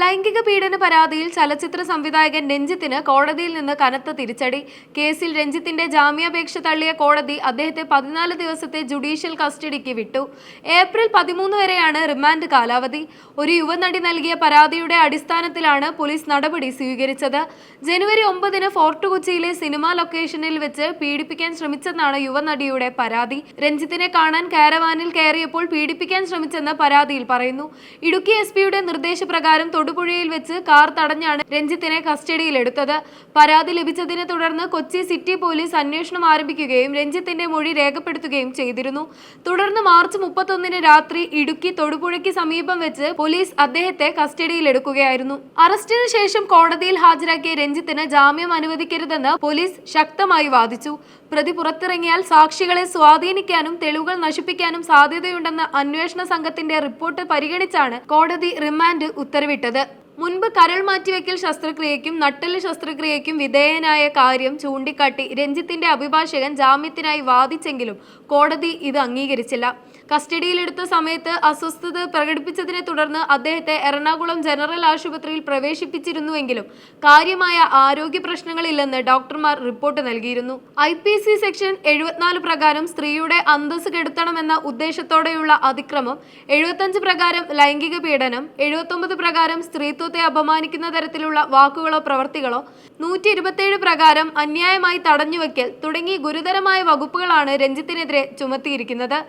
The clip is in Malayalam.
ലൈംഗിക പീഡന പരാതിയിൽ ചലച്ചിത്ര സംവിധായകൻ രഞ്ജിത്തിന് കോടതിയിൽ നിന്ന് കനത്ത തിരിച്ചടി. കേസിൽ രഞ്ജിത്തിന്റെ ജാമ്യാപേക്ഷ തള്ളിയ കോടതി അദ്ദേഹത്തെ 14 ദിവസത്തെ ജുഡീഷ്യൽ കസ്റ്റഡിക്ക് വിട്ടു. ഏപ്രിൽ 13 വരെയാണ് റിമാൻഡ് കാലാവധി. ഒരു യുവനടി നൽകിയ പരാതിയുടെ അടിസ്ഥാനത്തിലാണ് പോലീസ് നടപടി സ്വീകരിച്ചത്. ജനുവരി 9-ന് ഫോർട്ട് കൊച്ചിയിലെ സിനിമാ ലൊക്കേഷനിൽ വെച്ച് പീഡിപ്പിക്കാൻ ശ്രമിച്ചെന്നാണ് യുവനടിയുടെ പരാതി. രഞ്ജിത്തിനെ കാണാൻ കാരവാനിൽ കയറിയപ്പോൾ പീഡിപ്പിക്കാൻ ശ്രമിച്ചെന്ന് പരാതിയിൽ പറയുന്നു. ഇടുക്കി എസ്.പിയുടെ നിർദ്ദേശപ്രകാരം തൊടുപുഴയിൽ വെച്ച് കാർ തടഞ്ഞാണ് രഞ്ജിത്തിനെ കസ്റ്റഡിയിലെടുത്തത്. പരാതി ലഭിച്ചതിനെ തുടർന്ന് കൊച്ചി സിറ്റി പോലീസ് അന്വേഷണം ആരംഭിക്കുകയും രഞ്ജിത്തിന്റെ മൊഴി രേഖപ്പെടുത്തുകയും ചെയ്തിരുന്നു. തുടർന്ന് മാർച്ച് 31-ന് രാത്രി ഇടുക്കി തൊടുപുഴയ്ക്ക് സമീപം വെച്ച് പോലീസ് അദ്ദേഹത്തെ കസ്റ്റഡിയിലെടുക്കുകയായിരുന്നു. അറസ്റ്റിന് ശേഷം കോടതിയിൽ ഹാജരാക്കിയ രഞ്ജിത്തിന് ജാമ്യം അനുവദിക്കരുതെന്ന് പോലീസ് ശക്തമായി വാദിച്ചു. പ്രതി പുറത്തിറങ്ങിയാൽ സാക്ഷികളെ സ്വാധീനിക്കാനും തെളിവുകൾ നശിപ്പിക്കാനും സാധ്യതയുണ്ടെന്ന അന്വേഷണ സംഘത്തിന്റെ റിപ്പോർട്ട് പരിഗണിച്ചാണ് കോടതി റിമാൻഡ് ഉത്തരവിട്ടത്. മുൻപ് കരൾ മാറ്റിവെക്കൽ ശസ്ത്രക്രിയയ്ക്കും നട്ടെല്ല് ശസ്ത്രക്രിയയ്ക്കും വിധേയനായ കാര്യം ചൂണ്ടിക്കാട്ടി രഞ്ജിത്തിന്റെ അഭിഭാഷകൻ ജാമ്യത്തിനായി വാദിച്ചെങ്കിലും കോടതി ഇത് അംഗീകരിച്ചില്ല. കസ്റ്റഡിയിലെടുത്ത സമയത്ത് അസ്വസ്ഥത പ്രകടിപ്പിച്ചതിനെ തുടർന്ന് അദ്ദേഹത്തെ എറണാകുളം ജനറൽ ആശുപത്രിയിൽ പ്രവേശിപ്പിച്ചിരുന്നുവെങ്കിലും കാര്യമായ ആരോഗ്യ പ്രശ്നങ്ങളില്ലെന്ന് ഡോക്ടർമാർ റിപ്പോർട്ട് നൽകിയിരുന്നു. IPC സെക്ഷൻ 74 പ്രകാരം സ്ത്രീയുടെ അന്തസ്സ് കെടുത്തണമെന്ന ഉദ്ദേശത്തോടെയുള്ള അതിക്രമം, 75 പ്രകാരം ലൈംഗിക പീഡനം, 79 പ്രകാരം സ്ത്രീത്വത്തെ അപമാനിക്കുന്ന തരത്തിലുള്ള വാക്കുകളോ പ്രവൃത്തികളോ, 127 പ്രകാരം അന്യായമായി തടഞ്ഞുവെക്കൽ തുടങ്ങി ഗുരുതരമായ വകുപ്പുകളാണ് രഞ്ജിത്തിനെതിരെ ചുമത്തിയിരിക്കുന്നത്.